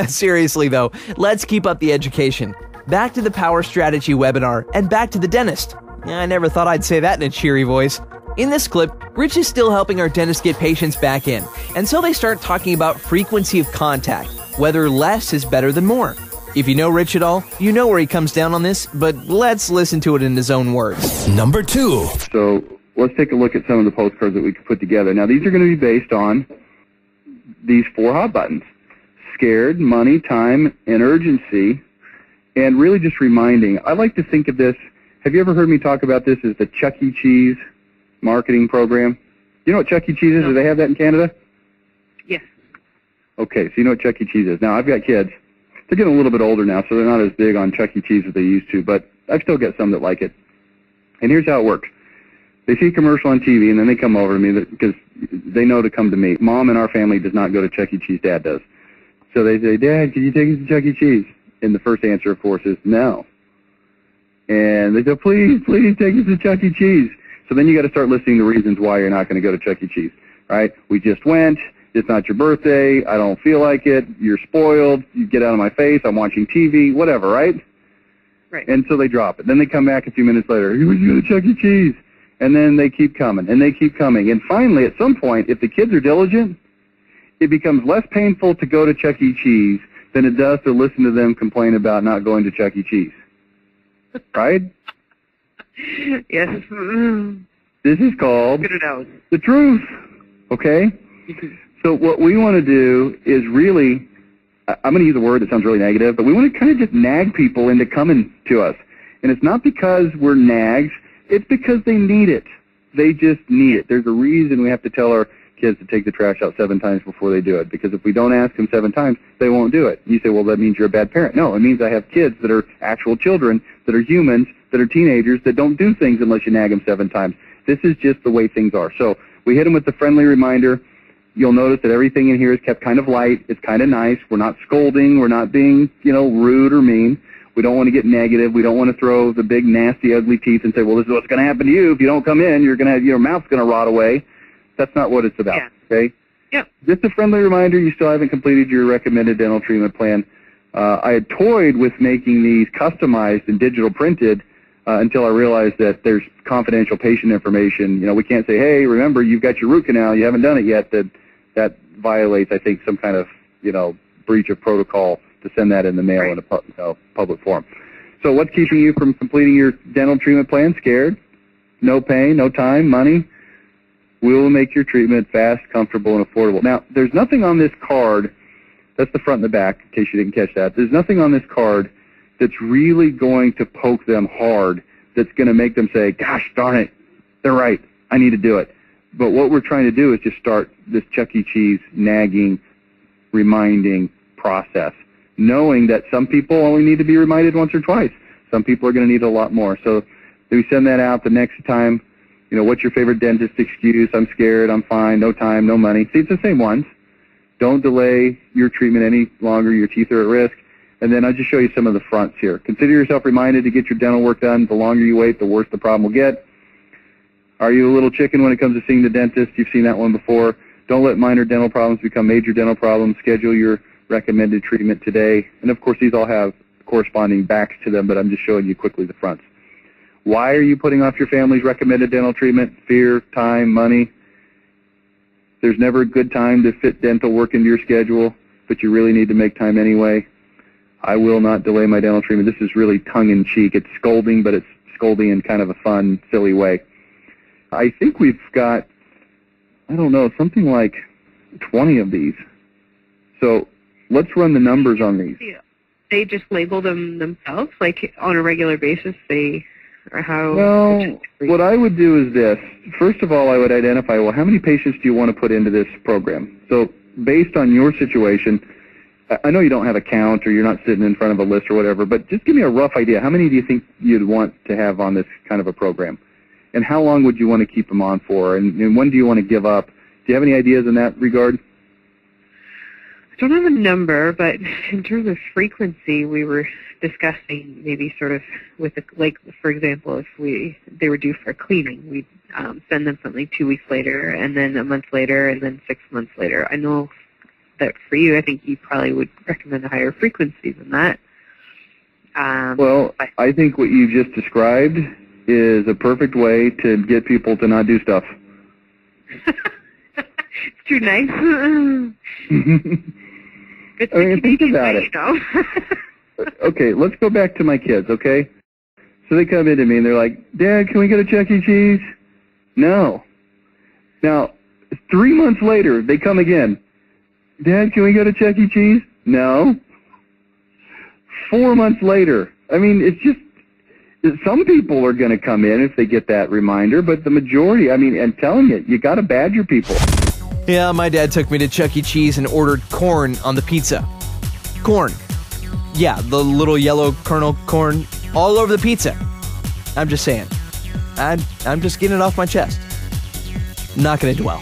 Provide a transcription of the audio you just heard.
Seriously though, let's keep up the education. Back to the Power Strategy webinar, and back to the dentist. I never thought I'd say that in a cheery voice. In this clip, Rich is still helping our dentist get patients back in, and so they start talking about frequency of contact, whether less is better than more. If you know Rich at all, you know where he comes down on this, but let's listen to it in his own words. Number 2. So let's take a look at some of the postcards that we could put together. Now, these are going to be based on these 4 hot buttons: scared, money, time, and urgency, and really just reminding. I like to think of this, have you ever heard me talk about this as the Chuck E. Cheese marketing program? You know what Chuck E. Cheese is? No. Do they have that in Canada? Yes. Okay, so you know what Chuck E. Cheese is. Now, I've got kids. They're getting a little bit older now, so they're not as big on Chuck E. Cheese as they used to, but I've still got some that like it. And here's how it works. They see a commercial on TV, and then they come over to me because they know to come to me. Mom in our family does not go to Chuck E. Cheese. Dad does. So they say, Dad, can you take us to Chuck E. Cheese? And the first answer, of course, is no. And they say, please take us to Chuck E. Cheese. So then you got to start listing the reasons why you're not going to go to Chuck E. Cheese, right? We just went. It's not your birthday. I don't feel like it. You're spoiled. You get out of my face. I'm watching TV, whatever, right? Right. And so they drop it. Then they come back a few minutes later. We go to Chuck E. Cheese. And then they keep coming, and they keep coming. And finally, at some point, if the kids are diligent, it becomes less painful to go to Chuck E. Cheese than it does to listen to them complain about not going to Chuck E. Cheese. Right? Yes. This is called the truth. Okay? So what we want to do is really, I'm going to use a word that sounds really negative, but we want to kind of just nag people into coming to us. And it's not because we're nags. It's because they need it. They just need it. There's a reason we have to tell our kids to take the trash out 7 times before they do it, because if we don't ask them 7 times, they won't do it. You say, well, that means you're a bad parent. No, it means I have kids that are actual children, that are humans, that are teenagers, that don't do things unless you nag them 7 times. This is just the way things are. So we hit them with the friendly reminder. You'll notice that everything in here is kept kind of light. It's kind of nice. We're not scolding. We're not being, rude or mean. We don't want to get negative. We don't want to throw the big, nasty, ugly teeth and say, well, this is what's going to happen to you. If you don't come in, you're going to have, your mouth's going to rot away. That's not what it's about, okay? Yep. Just a friendly reminder, you still haven't completed your recommended dental treatment plan. I had toyed with making these customized and digital printed until I realized that there's confidential patient information. We can't say, hey, remember, you've got your root canal, you haven't done it yet. That violates, I think, some kind of, breach of protocol to send that in the mail in a public forum. So what's keeping you from completing your dental treatment plan? Scared? No pain, no time, money? We will make your treatment fast, comfortable, and affordable. Now, there's nothing on this card, that's the front and the back, in case you didn't catch that. There's nothing on this card that's really going to poke them hard, that's going to make them say, gosh darn it, they're right, I need to do it. But what we're trying to do is just start this Chuck E. Cheese nagging, reminding process, knowing that some people only need to be reminded once or twice. Some people are going to need a lot more. So we send that out the next time. What's your favorite dentist excuse? I'm scared, I'm fine, no time, no money. See, it's the same ones. Don't delay your treatment any longer. Your teeth are at risk. And then I'll just show you some of the fronts here. Consider yourself reminded to get your dental work done. The longer you wait, the worse the problem will get. Are you a little chicken when it comes to seeing the dentist? You've seen that one before. Don't let minor dental problems become major dental problems. Schedule your recommended treatment today. And, of course, these all have corresponding backs to them, but I'm just showing you quickly the fronts. Why are you putting off your family's recommended dental treatment? Fear, time, money. There's never a good time to fit dental work into your schedule, but you really need to make time anyway. I will not delay my dental treatment. This is really tongue-in-cheek. It's scolding, but it's scolding in kind of a fun, silly way. I think we've got, something like 20 of these. So let's run the numbers on these. Yeah. They just label them themselves, like on a regular basis, or how? Well, what I would do is this. First of all, I would identify, well, how many patients do you want to put into this program? So based on your situation, I know you don't have a count or you're not sitting in front of a list or whatever, but just give me a rough idea. How many do you think you'd want to have on this kind of a program? And how long would you want to keep them on for? And when do you want to give up? Do you have any ideas in that regard? I don't have a number, but in terms of frequency, we were discussing maybe sort of with, for example, if they were due for cleaning, we'd send them something 2 weeks later, and then a month later, and then 6 months later. I know that for you, I think you probably would recommend a higher frequency than that. Well, I think what you just described is a perfect way to get people to not do stuff. It's too nice. I mean, think about it. Okay, let's go back to my kids, okay? So they come into me and they're like, Dad, can we go to Chuck E. Cheese? No. Now, 3 months later, they come again. Dad, can we go to Chuck E. Cheese? No. 4 months later. I mean, it's just, some people are going to come in if they get that reminder, but the majority, I mean, I'm telling you, you got to badger people. Yeah, my dad took me to Chuck E. Cheese and ordered corn on the pizza. Corn. Yeah, the little yellow kernel corn all over the pizza. I'm just saying. I'm just getting it off my chest. Not going to dwell.